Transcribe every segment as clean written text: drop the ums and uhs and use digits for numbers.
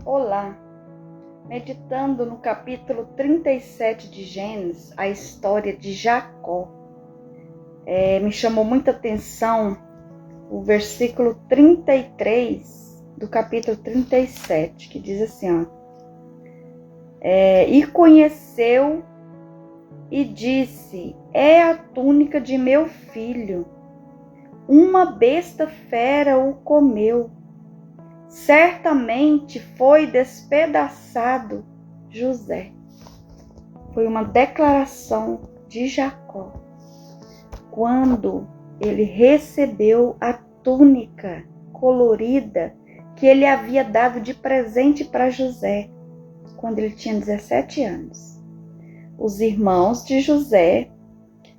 Olá! Meditando no capítulo 37 de Gênesis, a história de Jacó, me chamou muita atenção o versículo 33 do capítulo 37, que diz assim, e conheceu e disse, é a túnica de meu filho, uma besta fera o comeu. Certamente foi despedaçado José. Foi uma declaração de Jacó quando ele recebeu a túnica colorida que ele havia dado de presente para José quando ele tinha 17 anos. Os irmãos de José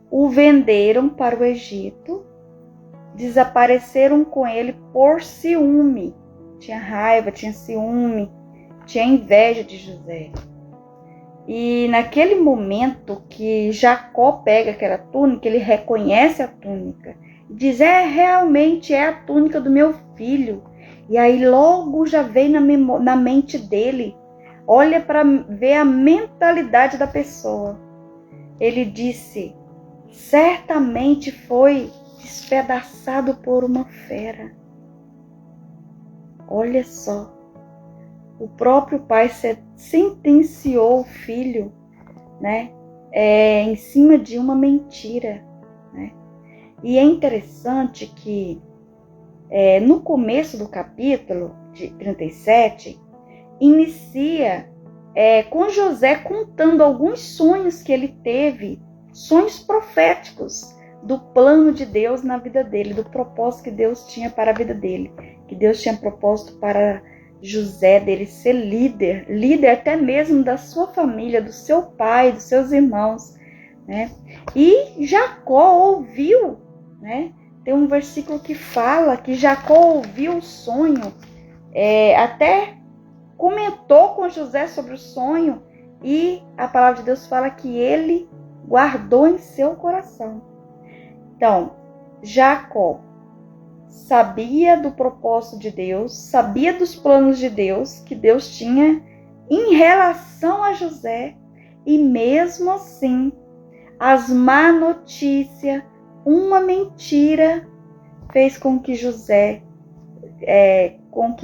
o venderam para o Egito, desapareceram com ele por ciúme. Tinha raiva, tinha ciúme, tinha inveja de José. E naquele momento que Jacó pega aquela túnica, ele reconhece a túnica. E diz, realmente é a túnica do meu filho. E aí logo já vem na mente dele, olha para ver a mentalidade da pessoa. Ele disse, certamente foi despedaçado por uma fera. Olha só, o próprio pai sentenciou o filho, em cima de uma mentira, E é interessante que no começo do capítulo de 37, inicia com José contando alguns sonhos que ele teve, sonhos proféticos do plano de Deus na vida dele, do propósito que Deus tinha para a vida dele, que Deus tinha propósito para José, dele ser líder até mesmo da sua família, do seu pai, dos seus irmãos, E Jacó ouviu, Tem um versículo que fala que Jacó ouviu o sonho, até comentou com José sobre o sonho, e a palavra de Deus fala que ele guardou em seu coração. Então, Jacó sabia do propósito de Deus, sabia dos planos de Deus, que Deus tinha em relação a José, e mesmo assim, as má notícias, uma mentira, fez com que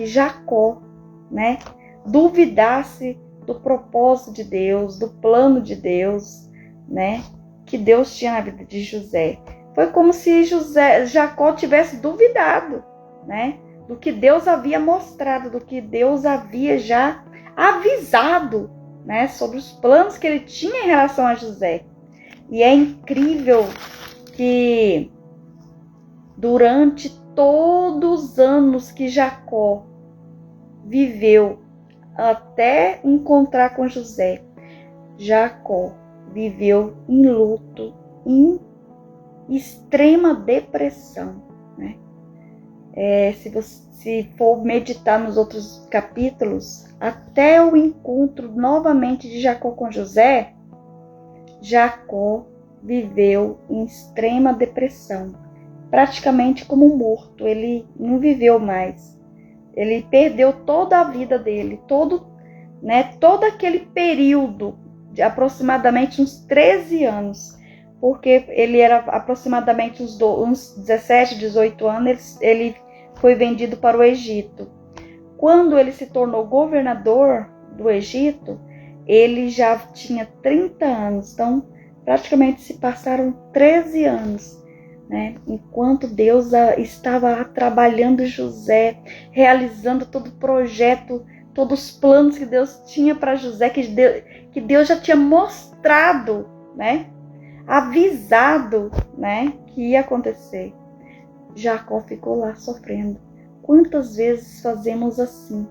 Jacó, duvidasse do propósito de Deus, do plano de Deus, que Deus tinha na vida de José. Foi como se Jacó tivesse duvidado, do que Deus havia mostrado, do que Deus havia já avisado, sobre os planos que ele tinha em relação a José. E é incrível que durante todos os anos que Jacó viveu até encontrar com José, Jacó viveu em luto, em extrema depressão, Se for meditar nos outros capítulos, até o encontro novamente de Jacó com José, Jacó viveu em extrema depressão, praticamente como morto. Ele não viveu mais. Ele perdeu toda a vida dele, todo aquele período de aproximadamente uns 13 anos, porque ele era aproximadamente uns 17, 18 anos, ele foi vendido para o Egito. Quando ele se tornou governador do Egito, ele já tinha 30 anos, então praticamente se passaram 13 anos, enquanto Deus estava trabalhando José, realizando todo o projeto, todos os planos que Deus tinha para José, que Deus já tinha mostrado, avisado, que ia acontecer. Jacó ficou lá sofrendo. Quantas vezes fazemos assim,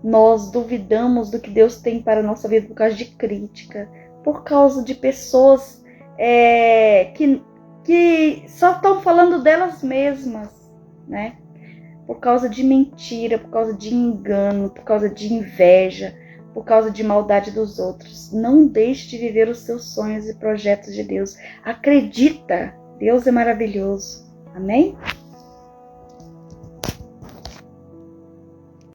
Nós duvidamos do que Deus tem para a nossa vida por causa de crítica, por causa de pessoas que só estão falando delas mesmas, Por causa de mentira, por causa de engano, por causa de inveja, por causa de maldade dos outros. Não deixe de viver os seus sonhos e projetos de Deus. Acredita, Deus é maravilhoso. Amém?